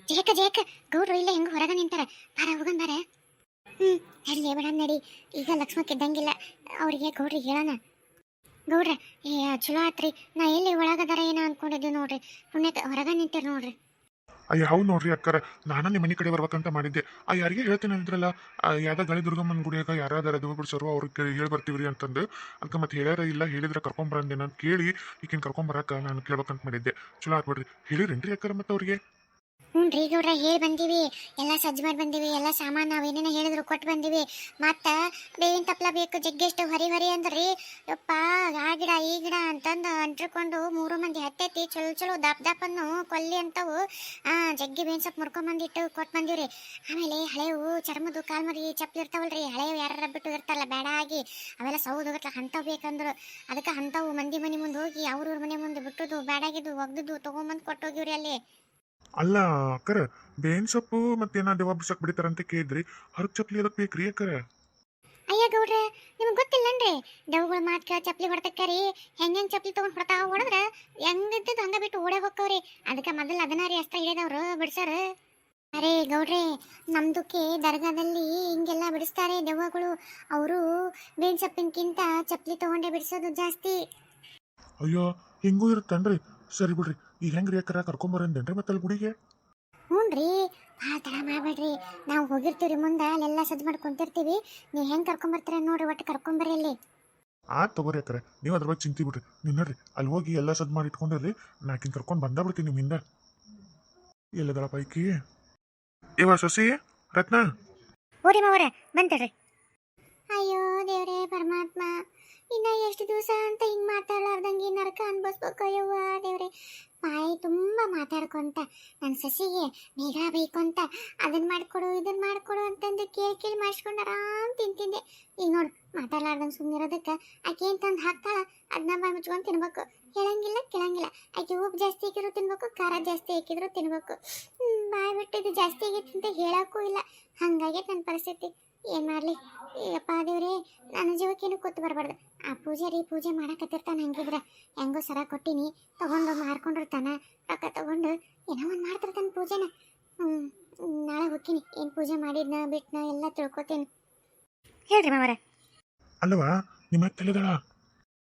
ಜೇಕ ಜೇಕ ಗೌಡ್ರು ಇಲ್ಲ ಹೆಂಗ ಹೊರಗ ನಿಂತಾರ. ಬಾರ ಹೋಗನ್ ಬಾರ. ಅಲ್ಲಿ ಬೇಡ ನಡಿ. ಈಗ ಲಕ್ಷ್ಮಕ್ಕೆ ಇದ್ದಂಗಿಲ್ಲ. ಅವ್ರಿಗೆ ಗೌಡ್ರಿಗೆ ಹೇಳೋಣ. ಗೌಡ್ರ ಚಲೋ ಆತ್ರಿ. ನಾ ಎಲ್ಲಿ ಒಳಗದಾರ ಏನೋ ಅನ್ಕೊಂಡಿದ್ವಿ ನೋಡ್ರಿ. ಪುಣ್ಯಕ್ಕೆ ಹೊರಗ ನಿಂತಿರ್ ನೋಡ್ರಿ. ಅಯ್ಯ ಹೌದು ನೋಡ್ರಿ ಅಕ್ಕರ, ನಾನು ನಿಮ್ಮ ಮನೆ ಕಡೆ ಬರ್ಬೇಕಂತ ಮಾಡಿದ್ದೆ. ಯಾರಿಗೆ ಹೇಳ್ತೇನೆ ಅಂದ್ರಲ್ಲ, ಯಾವ್ದ ಗಾಳಿ ದುರ್ಗಮ್ಮನ ಗುಡಿಯಾಗ ಯಾರಾದಾರ ದೇವ ಬಿಡ್ಸೋರು ಅವ್ರಿಗೆ ಹೇಳಿ ಬರ್ತೀವ್ರಿ ಅಂತಂದು. ಅದಕ್ಕೆ ಮತ್ತೆ ಹೇಳ್ಯಾರ ಇಲ್ಲ ಹೇಳಿದ್ರೆ ಕರ್ಕೊಂಬರಂದೇನ ಅಂತ ಕೇಳಿ ಈಗಿನ ಕರ್ಕೊಂಬರಕ ನಾನು ಕೇಳ್ಬೇಕಂತ ಮಾಡಿದ್ದೆ. ಚಲೋ ಆತ್ಬಿಡ್ರಿ. ಹೇಳಿರೇನ್ರಿ ಅಕ್ಕರ ಮತ್ತೆ ಅವ್ರಿಗೆ? ಹ್ಞೂ ಗೌಡ್ರ ಹೇಳಿ ಬಂದೀವಿ. ಎಲ್ಲ ಸಜ್ಜು ಮಾಡಿ ಬಂದೀವಿ. ಎಲ್ಲ ಸಾಮಾನು ನಾವು ಏನೇನು ಹೇಳಿದ್ರು ಕೊಟ್ಟು ಬಂದೀವಿ. ಮತ್ತು ಬೇವಿನ ತಪ್ಪಲ ಬೇಕು ಜಗ್ಗೆಷ್ಟು ಹೊರಿ ಹೊರಿ ಅಂದ್ರಿ. ಯಪ್ಪ ಆ ಗಿಡ ಈ ಗಿಡ ಅಂತಂದು ಅಂಟ್ರಿಕೊಂಡು 3 ಮಂದಿ ಹತ್ತೈತಿ. ಚಲೋ ಚಲೋ ದಪ್ ದಪ್ಪನ್ನು ಕೊಲ್ಲಿ ಅಂತವು ಜಗ್ಗಿ ಬೇವಿನ ಸೊಪ್ಪು ಮುರ್ಕೊಂಬಂದಿಟ್ಟು ಕೊಟ್ಟು ಬಂದೀವ್ರಿ. ಆಮೇಲೆ ಹಳೆವು ಚರ್ಮದು ಕಾಲ್ಮರಿ ಚಪ್ಪಲಿ ಇರ್ತಾವಲ್ರಿ, ಹಳೆವು ಯಾರ ಬಿಟ್ಟು ಇರ್ತಾರಲ್ಲ ಬೇಡ ಆಗಿ, ಅವೆಲ್ಲ ಸೌದು ಹೋಗತ್ಲ ಅಂಥವು ಬೇಕಂದ್ರು. ಅದಕ್ಕೆ ಅಂಥವು ಮಂದಿ ಮನೆ ಮುಂದೆ ಹೋಗಿ ಅವ್ರವ್ರ ಮನೆ ಮುಂದೆ ಬಿಟ್ಟುದು ಬೇಡಾಗಿದ್ದು ಒಗ್ದುದು ತೊಗೊಂಬಂದು ಕೊಟ್ಟೋಗಿವ್ರಿ ಅಲ್ಲಿ. ಅಲ್ಲ ಅಕ್ಕರ, ಬೇವಿನ ಸೊಪ್ಪು ಮತ್ತೇನ ದೇವ ಬಿಡ್ಸಕ್ ಬಿಡ್ತಾರಂತ ಕೇಳಿದ್ರಿ. ಹರಕ್ ಚಪ್ಲಿ ಅದಕ್ಕೆ ಬೇಕ್ರಿ ಅಕ್ಕರ? ಅಯ್ಯ ಗೌಡ್ರ ನಿಮ್ಗೆ ಗೊತ್ತಿಲ್ಲನ್ರಿ? ದವ್ಗಳ ಮಾತ್ ಕೇಳ ಚಪ್ಲಿ ಹೊಡ್ತಕ್ಕರಿ. ಹೆಂಗ್ ಚಪ್ಲಿ ತಗೊಂಡ್ ಹೊಡೆದ್ರ ಹೆಂಗಿದ್ದು ಹಂಗ ಬಿಟ್ಟು ಓಡೇ ಹೋಕ್ಕವ್ರಿ. ಅದಕ್ಕೆ ಮೊದಲು ಅದನ್ನ ರೀ ಅಸ್ತ್ರ ಹಿಡಿದವ್ರು ಬಿಡ್ಸಾರ. ಅರೇ ಗೌಡ್ರೆ, ನಮ್ದಕ್ಕೆ ದರ್ಗಾದಲ್ಲಿ ಹಿಂಗೆಲ್ಲ ಬಿಡಿಸ್ತಾರೆ ದೆವ್ವಗಳು. ಅವರು ಬೇವಿನ ಸೊಪ್ಪಿನಕ್ಕಿಂತ ಚಪ್ಲಿ ತಗೊಂಡೇ ಬಿಡಿಸೋದು ಜಾಸ್ತಿ. ಅಯ್ಯೋ ಹಿಂಗೂ ಇರುತ್ತನ್ರಿ. ಸರಿ ಬಿಡ್ರಿ. ಈಗ ಹೆಂಗ್ರಿ ಅಕ್ಕರ ಕರ್ಕೊಂಬರಂದೇನ್ರಿ ಮತ್ತೆ ಅಲ್ಲಿ ಗುಡಿಗೆ? ಹ್ಞೂನ್ರಿ, ಭಾಳ ತಡ ಮಾಡ್ಬೇಡ್ರಿ. ನಾವು ಹೋಗಿರ್ತೀವಿ ಮುಂದೆ ಅಲ್ಲೆಲ್ಲ ಸಜ್ಜು ಮಾಡಿ ಕುಂತಿರ್ತೀವಿ. ನೀವು ಹೆಂಗೆ ಕರ್ಕೊಂಬರ್ತೀರ ನೋಡ್ರಿ, ಒಟ್ಟು ಕರ್ಕೊಂಬರ್ರಿ ಅಲ್ಲಿ. ತಗೋರಿ ಅಕ್ಕರೆ, ನೀವು ಅದ್ರ ಬಗ್ಗೆ ಚಿಂತೆ ಬಿಡ್ರಿ. ನೀವು ನೋಡ್ರಿ ಅಲ್ಲಿ ಹೋಗಿ ಎಲ್ಲ ಸದ್ ಮಾಡಿ ಇಟ್ಕೊಂಡಿರ್ರಿ. ನಾಕಿನ್ ಕರ್ಕೊಂಡು ಬಂದಾಬಿಡ್ತೀನಿ ನಿಮ್ಮಿಂದ. ಎಲ್ಲದಳ ಪೈಕಿ ಇವ ಸೊಸಿ ರತ್ನ. ಓರಿ ಮಾವರ ಬಂತಡ್ರಿ. ಅಯ್ಯೋ ದೇವ್ರೇ ಪರಮಾತ್ಮ, ಇನ್ನ ಎಷ್ಟು ದಿವಸ ಅಂತ ಹಿಂಗೆ ಮಾತಾಡ್ಲಾರ್ದಂಗೆ ನರಕ ಅನ್ಭವಿಸ್ಬೇಕು. ಅಯ್ಯವ್ವ ದೇವ್ರೆ, ಬಾಯಿ ತುಂಬ ಮಾತಾಡ್ಕೊಂತ ನನ್ನ ಸಸಿಗೆ ಬೇಗ ಬೇಕು ಅಂತ ಅದನ್ನ ಮಾಡಿಕೊಡು ಇದನ್ನ ಮಾಡಿಕೊಡು ಅಂತಂದು ಕೇಳಿ ಕೇಳಿ ಮಾಡಿಸ್ಕೊಂಡು ಆರಾಮ್ ತಿಂತಿದ್ದೆ. ಈಗ ನೋಡು ಮಾತಾಡ್ಲಾರ್ದಂಗೆ ಸುಮ್ಮನಿರೋದಕ್ಕೆ ಆಕೆ ಏನು ತಂದು ಹಾಕ್ತಾಳ ಅದನ್ನ ಬಾಯಿ ಮುಚ್ಕೊಂಡು ತಿನ್ಬೇಕು. ಹೇಳಂಗಿಲ್ಲ ಕೇಳಂಗಿಲ್ಲ. ಆಕೆ ಉಪ್ಪು ಜಾಸ್ತಿ ಹಾಕಿದ್ರು ತಿನ್ಬೇಕು, ಖಾರ ಜಾಸ್ತಿ ಹಾಕಿದ್ರು ತಿನ್ಬೇಕು. ಬಾಯಿ ಬಿಟ್ಟಿದ್ದು ಜಾಸ್ತಿ ಆಗೈತಿ ಅಂತ ಹೇಳೋಕ್ಕೂ ಇಲ್ಲ. ಹಂಗಾಗೈತೆ ನನ್ನ ಪರಿಸ್ಥಿತಿ. ಏನು ಮಾಡಲಿ ಯಪ್ಪ ದೇವ್ರೆ, ನನ್ನ ಜೀವಕ್ಕೇನು ಕೂತು ಬರಬಾರ್ದು. ಆ ಪೂಜಾರಿ ಪೂಜೆ ಮಾಡಕತ್ತಿರ್ತಾನೆ. ಹಂಗಿದ್ರೆ ಹೆಂಗೋ ಸರ ಕೊಟ್ಟಿನಿ ತಗೊಂಡು ಮಾರ್ಕೊಂಡಿರ್ತಾನೆ. ರೊಕ್ಕ ತಗೊಂಡು ಏನೋ ಒಂದು ಮಾಡ್ತಿರ್ತಾನೆ ಪೂಜೆನ. ನಾಳೆ ಹೋಗ್ತೀನಿ, ಏನು ಪೂಜೆ ಮಾಡಿದ್ನ ಬಿಟ್ನ ಎಲ್ಲ ತಿಳ್ಕೊತೀನಿ. ಹೇಳ್ರಿ ಮಾವರ. ಅಲ್ಲವಾ ನಿಮ್ಮ ತಿಳಿದಳ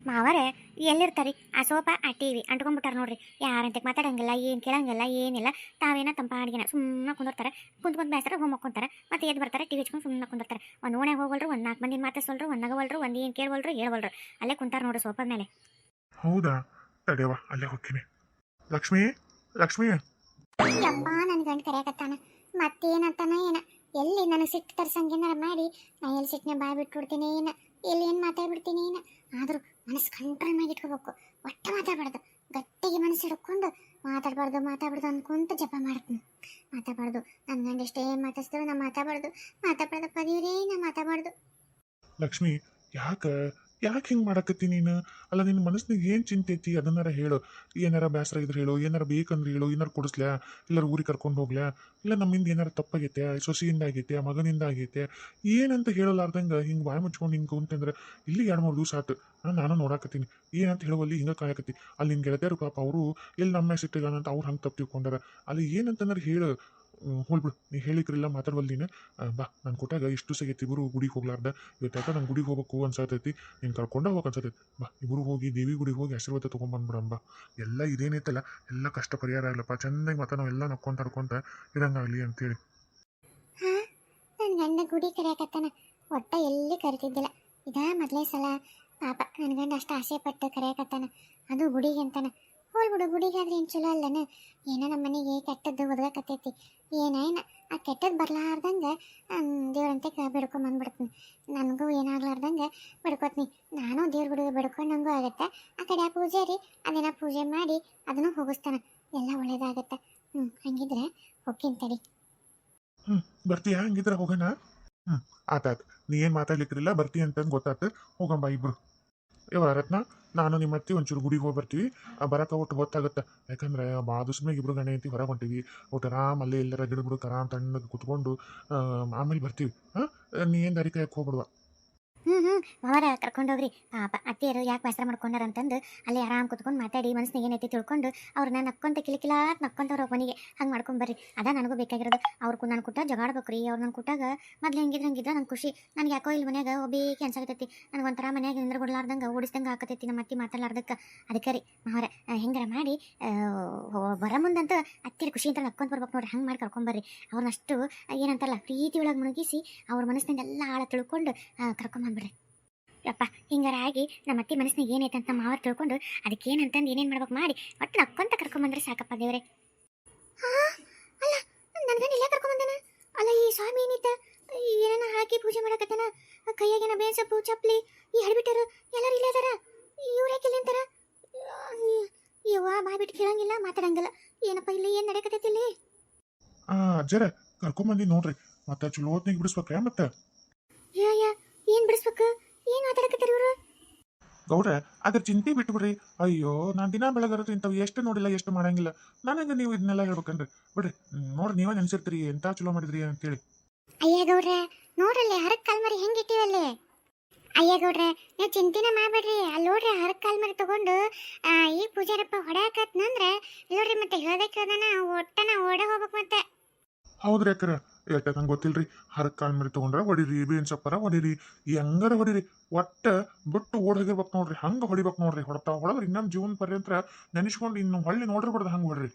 ಮಾವರೇ ಎಲ್ಲಿರ್ತಾರಿ? ಆ ಸೋಫಾ ಆ ಟಿವಿ ಅಂಟ್ಕೊಂಡ್ಬಿಟ್ಟಾರ ನೋಡ್ರಿ. ಯಾರಂತೆ ಮಾತಾಡಂಗಿಲ್ಲ, ಏನು ಕೇಳಂಗಿಲ್ಲ, ಏನಿಲ್ಲ. ತಾವೇನ ತಂಪಾಡಿಗೆನ ಸುಮ್ಮನೆ ಕುಂದಿರ್ತಾರೆ. ಕುಂತ್ಕೊಂಡು ಬೇಸರ ಹೋಗಿ ಮಕ್ಕೊಂತಾರೆ. ಮತ್ತೆ ಎದ್ದು ಬರ್ತಾರೆ, ಟಿವಿ ಹಚ್ಕೊಂಡು ಸುಮ್ಮನೆ ಕುಂದಿರ್ತಾರೆ. ಒಂದು ಓಣೆ ಹೋಗಲ್ರು, ಒಂದು 4 ಮಂದಿ ಮಾತಾಡ್ಸೋಲ್ರು, ಒಂದು ನಗವಲ್ರು, ಒಂದು ಏನು ಕೇಳವಲ್ರು ಹೇಳವಲ್ರು. ಅಲ್ಲೇ ಕುಂತಾರ ನೋಡ್ರಿ ಸೋಫಾ ಮೇಲೆ. ಹೌದಾ? ತಡೆಯವ ಅಲ್ಲೇ ಹೋಗ್ತೀನಿ. ಲಕ್ಷ್ಮಿ ಲಕ್ಷ್ಮಿ. ಯಪ್ಪ ನನ್ನ ಗಂಡು ಕರೆಯಕತ್ತಾನ. ಮತ್ತೇನಂತಾನ ಏನ? ಎಲ್ಲಿ ನನಗೆ ಸಿಟ್ಟು ತರ್ಸಂಗೇನಾರ ಮಾಡಿ ನಾ ಎಲ್ಲಿ ಸಿಟ್ಟನೆ ಬಾಯ್ ಬಿಟ್ಬಿಡ್ತೀನಿ ಏನ, ಎಲ್ಲಿ ಏನು ಮಾತಾಡ್ಬಿಡ್ತೀನಿ ಏನ. ಆದರೂ ಮನಸ್ಸು ಕಂಟ್ರೋಲ್ ಮಾಡಿ ಇಟ್ಕೋಬೇಕು. ಒಟ್ಟ ಮಾತಾಡಬಾರ್ದು. ಗಟ್ಟಿಗೆ ಮನಸ್ಸು ಹಿಡ್ಕೊಂಡು ಮಾತಾಡ್ಬಾರ್ದು ಅನ್ಕೊಂತ ಜಪ ಮಾಡ್ತೀನಿ. ಮಾತಾಡಬಾರ್ದು. ನನ್ನ ಗಂಡ ಎಷ್ಟೇ ಮಾತಾಡ್ಸಿದ್ರು ನಾ ಮಾತಾಡ್ಬಾರ್ದು ಪದಿವ್ರೇ ನಾ ಮಾತಾಡಬಾರ್ದು. ಲಕ್ಷ್ಮಿ ಯಾಕೆ ಯಾಕೆ ಹಿಂಗೆ ಮಾಡಕತ್ತಿ ನೀನು? ಅಲ್ಲ ನಿನ್ನ ಮನಸ್ಸಿನಾಗ ಏನು ಚಿಂತೆ ಐತಿ ಅದನ್ನಾರ ಹೇಳು. ಏನಾರ ಬೇಸರ ಇದ್ರೆ ಹೇಳು, ಏನಾರ ಬೇಕಂದ್ರೆ ಹೇಳು. ಏನಾರು ಕೊಡಿಸ್ಲ್ಯಾ, ಎಲ್ಲರೂ ಊರಿಗೆ ಕರ್ಕೊಂಡು ಹೋಗ್ಲ್ಯಾ, ಇಲ್ಲ ನಮ್ಮಿಂದ ಏನಾರು ತಪ್ಪಾಗೈತೆ, ಸೊಸೆಯಿಂದ ಆಗೈತೆ, ಮಗನಿಂದ ಆಗೈತೆ, ಏನಂತ ಹೇಳಲಾರ್ದಂಗೆ ಹಿಂಗೆ ಬಾಯಿ ಮುಚ್ಕೊಂಡು ಹಿಂಗೆ ಕುಂತಂದ್ರೆ ಇಲ್ಲಿ 2-3 ದಿವಸ ಆಯ್ತು. ನಾನು ನೋಡಾಕತ್ತೀನಿ ಏನಂತ ಹೇಳುವಲ್ಲಿ ಹಿಂಗೆ ಕಾಯಕತ್ತಿ. ಅಲ್ಲಿ ನಿನ್ನ ಗೆಳತಿಯರು ಪಾಪ ಅವರು ಎಲ್ಲಿ ನಮ್ಮ ಸಿಟ್ಟಿಲ್ಲ ಅಂತ ಅವ್ರು ಹಂಗೆ ತಪ್ಪು ತಿಳ್ಕೊಂಡಾರ. ಅಲ್ಲಿ ಏನಂತಂದ್ರೆ ಹೇಳು. ಹೋಗ್ಬಿಡು, ನೀ ಹೇಳಿಕ್ರಿಲ್ಲ ಮಾತಾಡ್ವಲ್ಲಿ ನೀನು. ಬಾ ನಾನು ಕೊಟ್ಟಾಗ ಇಷ್ಟು ದಿವಸ ಇಬ್ಬರು ಗುಡಿಗೆ ಹೋಗ್ಲಾರ್ದ. ಇವತ್ತಾಗ ನಂಗೆ ಗುಡಿಗೆ ಹೋಗ್ಬೇಕು ಅನ್ಸತೈತಿ. ನೀನು ಕರ್ಕೊಂಡ ಹೋಗಿ ಅನ್ಸತೈತಿ. ಬಾ ಇಬ್ಬರು ಹೋಗಿ ದೇವಿ ಗುಡಿಗೆ ಹೋಗಿ ಆಶೀರ್ವಾದ ತೊಗೊಂಬಂದ್ಬಿಡಂ ಬಾ. ಎಲ್ಲ ಇದೇನೈತಲ್ಲ ಎಲ್ಲ ಕಷ್ಟ ಪರಿಹಾರ ಆಗ್ಲಪ್ಪ. ಚೆನ್ನಾಗಿ ಮತ್ತೆ ನಾವೆಲ್ಲ ನಕ್ಕೊಂತ ಆಡ್ಕೊಂತ ಇರಂಗಾಗಲಿ ಅಂತೇಳಿ. ಹಾಂ, ನನ್ನ ಗಂಡ ಗುಡಿ ಕರೆಯಕತ್ತಾನ. ಒಟ್ಟ ಎಲ್ಲಿ ಕರಿತಿದ್ದಿಲ್ಲ. ಇದಾ ಮೊದಲೇ ಸಲ. ಪಾಪ ನನ್ನ ಗಂಡ ಅಷ್ಟು ಆಸೆ ಪಟ್ಟು ಕರೆಯಕತ್ತಾನ, ಅದು ಗುಡಿಗೆ ಅಂತಾನ. ಹೋಲ್ಬಿಡು, ಗುಡಿಗೆ ಆದ್ರೆ ಏನು ಚಲೋ ಅಲ್ಲನ? ಏನೋ ನಮ್ಮ ಮನೆಗೆ ಕೆಟ್ಟದ್ದು ಒದಗಕತ್ತೈತಿ. ಏನೇನ ಆ ಕೆಟ್ಟದ್ದು ಬರ್ಲಾರ್ದಂಗೆ ದೇವ್ರಂತೆ ಬಿಡ್ಕೊಂಬಂದ್ಬಿಡ್ತೀನಿ. ನನಗೂ ಏನಾಗ್ಲಾರ್ದಂಗೆ ಬಿಡ್ಕೊತೀನಿ. ನಾನು ದೇವ್ರ ಗುಡಿಗೆ ಬಿಡ್ಕೊಂಡಂಗೂ ಆಗುತ್ತೆ. ಆ ಕಡೆ ಆ ಪೂಜಾರಿ ಅದೇನೋ ಪೂಜೆ ಮಾಡಿ ಅದನ್ನು ಹೋಗಿಸ್ತಾನೆ. ಎಲ್ಲ ಒಳ್ಳೇದಾಗತ್ತೆ. ಹಂಗಿದ್ರೆ ಹೋಗ್ತೀನಿ ತಡಿ. ಬರ್ತೀಯಾ? ಹಂಗಿದ್ರೆ ಹೋಗೋಣ. ಆತಾಯ್ತು. ನೀ ಏನು ಮಾತಾಡ್ಲಿಕ್ಕಿಲ್ಲ, ಬರ್ತೀಯ ಅಂತಂದು ಗೊತ್ತಾಯ್ತು. ಹೋಗಂಬ ಇಬ್ರು. ಇವ ರತ್ನ, ನಾನು ನಿಮ್ಮ ಅತ್ತಿ ಒಂಚೂರು ಗುಡಿಗೆ ಹೋಗಿ ಬರ್ತೀವಿ. ಬರಕ ಒಟ್ಟು ಹೊತ್ತಾಗುತ್ತೆ. ಯಾಕಂದ್ರೆ ಭಾಳ ದಿವ್ಸಮೇಲೆ ಇಬ್ರು ಗಂಡ ಐತಿ ಹೊರಗೆ ಹೊಂಟಿವಿ. ಒಟ್ಟು ಆರಾಮ್ ಅಲ್ಲೇ ಎಲ್ಲರ ಗಿಡ ಬಿಡು ಆರಾಮ್ ತಣ್ಣಗೆ ಕುತ್ಕೊಂಡು ಆಮೇಲೆ ಬರ್ತೀವಿ. ನೀ ಏನು ದಾರಿ ಕಾಯಕ್ಕೆ ಹೋಗ್ಬಿಡುವ. ಮಾವರ ಕರ್ಕೊಂಡೋಗ್ರಿ ಪಾಪ ಅತ್ತಿಯರು ಯಾಕೆ ಬೇಸರ ಮಾಡ್ಕೊಂಡಾರ ಅಂತಂದು ಅಲ್ಲಿ ಆರಾಮ್ ಕುತ್ಕೊಂಡು ಮಾತಾಡಿ ಮನಸ್ಸಿನಾಗ ಏನೈತಿ ತಿಳ್ಕೊಂಡು ಅವ್ರನ್ನ ನಕ್ಕೊಂತ ಕಿಲಿಕಿಲಾತ್ ನಕ್ಕೊಂತವ್ರ ಮನೆಗೆ ಹಂಗೆ ಮಾಡ್ಕೊಂಬರ್ರಿ ಅದ ನನಗೂ ಬೇಕಾಗಿರೋದು ಅವ್ರು ನಾನು ಕುಟ್ಟ ಜಗಾಡ್ಬೇಕ್ರಿ ಅವ್ರು ನಾನು ಕುಟ್ಟಾಗ ಮೊದ್ಲು ಹೆಂಗಿದ್ರೆ ನಂಗೆ ಖುಷಿ ನನಗೆ ಯಾಕೋ ಇಲ್ಲಿ ಮನ್ಯಾಗ ಒಬ್ಬೇ ಅನ್ಸಾಕತೈತಿ ನನಗೊಂಥರ ಮನ್ಯಾಗ ನಿಂದ್ರ ಬಿಡ್ಲಾರ್ದಂಗೆ ಓಡಿಸ್ದಂಗೆ ಆಕತೈತಿ ನಮ್ಮ ಅತ್ತಿ ಮಾತಾಡ್ಲಾರ್ದಕ್ಕೆ ಅದಕ್ಕೆ ರೀ ಮಾವರ ಹೆಂಗಾರ ಮಾಡಿ ಬರ ಮುಂದಂತೂ ಅತ್ತಿರ ಖುಷಿ ಅಂತ ನಕ್ಕೊಂತ ಬರ್ಬೇಕು ನೋಡ್ರಿ ಹಂಗೆ ಮಾಡಿ ಕರ್ಕೊಂಬರ್ರಿ ಅವ್ರನ್ನಷ್ಟು ಏನಂತಾರಲ್ಲ ಪ್ರೀತಿ ಒಳಗೆ ಮುಳುಗಿಸಿ ಅವ್ರ ಮನಸ್ಸಿನಿಂದ ಎಲ್ಲ ಆಳ ತಿಳ್ಕೊಂಡು ಕರ್ಕೊಂಬಂದ್ಬಿಡ್ರಿ ಯಪ್ಪ ಹಿಂಗಾರ ಆಗಿ ನಮ್ಮ ಅತ್ತಿ ಮನಸ್ಸಿನಾಗ ಏನೈತೆ ಅಂತ ಮಾವರು ತಿಳ್ಕೊಂಡು ಅದಕ್ಕೆ ಏನಂತಂದು ಏನೇನು ಮಾಡ್ಬೇಕು ಮಾಡಿ ಒಟ್ಟು ನಕ್ಕೊಂತ ಕರ್ಕೊಂಬಂದ್ರೆ ಸಾಕಪ್ಪ ದೇವ್ರೆ ಅಲ್ಲ ನನ್ಗಂಡು ಇಲ್ಲ ಕರ್ಕೊಂಬಂದನ ಅಲ್ಲ ಈ ಸ್ವಾಮಿ ಏನಿದ್ದ ಏನೇನ ಹಾಕಿ ಪೂಜೆ ಮಾಡಕತ್ತಾನ ಕೈಯಾಗೇನ ಬೇಸಪ್ಪು ಚಪ್ಪಲಿ ಈ ಹಡ್ಬಿಟ್ಟರು ಎಲ್ಲರೂ ಇಲ್ಲೇ ಅದಾರ ಇವ್ರ್ಯಾಕೆ ಇಲ್ಲಿ ಅಂತಾರ ಯವ್ವ ಬಾಯ್ ಬಿಟ್ಟು ಕೇಳಂಗಿಲ್ಲ ಮಾತಾಡಂಗಿಲ್ಲ ಏನಪ್ಪ ಇಲ್ಲಿ ಏನು ನಡೆಯಕತ್ತೈತಿ ಇಲ್ಲಿ ಅಜ್ಜರ ಕರ್ಕೊಂಬಂದಿ ನೋಡ್ರಿ ಮತ್ತೆ ಚಲೋ ಹೊತ್ನಿಗೆ ಬಿಡಿಸ್ಬೇಕ್ರೆ ಮತ್ತೆ ಯಾ ಏನು ಬಿಡಿಸ್ಬೇಕು ಏನು ಮಾತಾಡಕತ್ತಾರ ಇವರು ಗೌಡ್ರೆ ಅದ್ರ ಚಿಂತೆ ಬಿಟ್ಬಿಡ್ರಿ ಅಯ್ಯೋ ನಾನು ದಿನ ಬೆಳಗಾರ ಇಂಥವು ಎಷ್ಟು ನೋಡಿಲ್ಲ ಎಷ್ಟು ಮಾಡಂಗಿಲ್ಲ ನನಗೆ ನೀವು ಇದನ್ನೆಲ್ಲ ಹೇಳ್ಬೇಕನ್ರಿ ಬಿಡ್ರಿ ನೋಡ್ರಿ ನೀವೇ ನೆನ್ಸಿರ್ತೀರಿ ಎಂತ ಚಲೋ ಮಾಡಿದ್ರಿ ಅಂತೇಳಿ ಅಯ್ಯ ಗೌಡ್ರೆ ನೋಡ್ರಲ್ಲಿ ಹರಕ್ ಕಾಲ್ಮರಿ ಹೆಂಗೆ ಇಟ್ಟಿವಲ್ಲಿ ಅಯ್ಯ ಗೌಡ್ರೆ ನೀವು ಚಿಂತೆನ ಮಾಡಬೇಡ್ರಿ ಅಲ್ಲಿ ನೋಡ್ರಿ ಹರಕ್ ಕಾಲ್ಮರಿ ತಗೊಂಡು ಈ ಪೂಜಾರಪ್ಪ ಹೊಡ್ಯಾಕತ್ನಂದ್ರೆ ನೋಡ್ರಿ ಮತ್ತೆ ಹೇಳ್ದಕ್ಕೆ ಅದನ್ನ ಒಟ್ಟನ ಓಡ ಹೋಗ್ಬೇಕು ಮತ್ತೆ ಹೌದ್ರಿ ಯಾಕರ ಎಟ್ಟ ನಂಗೆ ಗೊತ್ತಿಲ್ರಿ ಹರಕ್ ಕಾಲ್ ಮರಿ ತಗೊಂಡ್ರ ಹೊಡಿರಿ ಬೇನ್ ಸಪ್ಪರ ಹೊಡಿರಿ ಹೆಂಗಾರ ಹೊಡಿರಿ ಒಟ್ಟ ಬಿಟ್ಟು ಓಡ್ ಹೋಗಿರ್ಬೇಕು ನೋಡ್ರಿ ಹಂಗೆ ಹೊಡಿಬೇಕು ನೋಡ್ರಿ ಹೊಡ್ತಾ ಹೊಡೆದ್ರಿ ಇನ್ನೊಂದು ಜೀವನ ಪರ್ಯಂತರ ನೆನೆಸ್ಕೊಂಡು ಇನ್ನು ಹೊಳ್ಳಿ ನೋಡ್ರಿ ಬಿಡ್ದು ಹಂಗೆ ಹೊಡ್ರಿ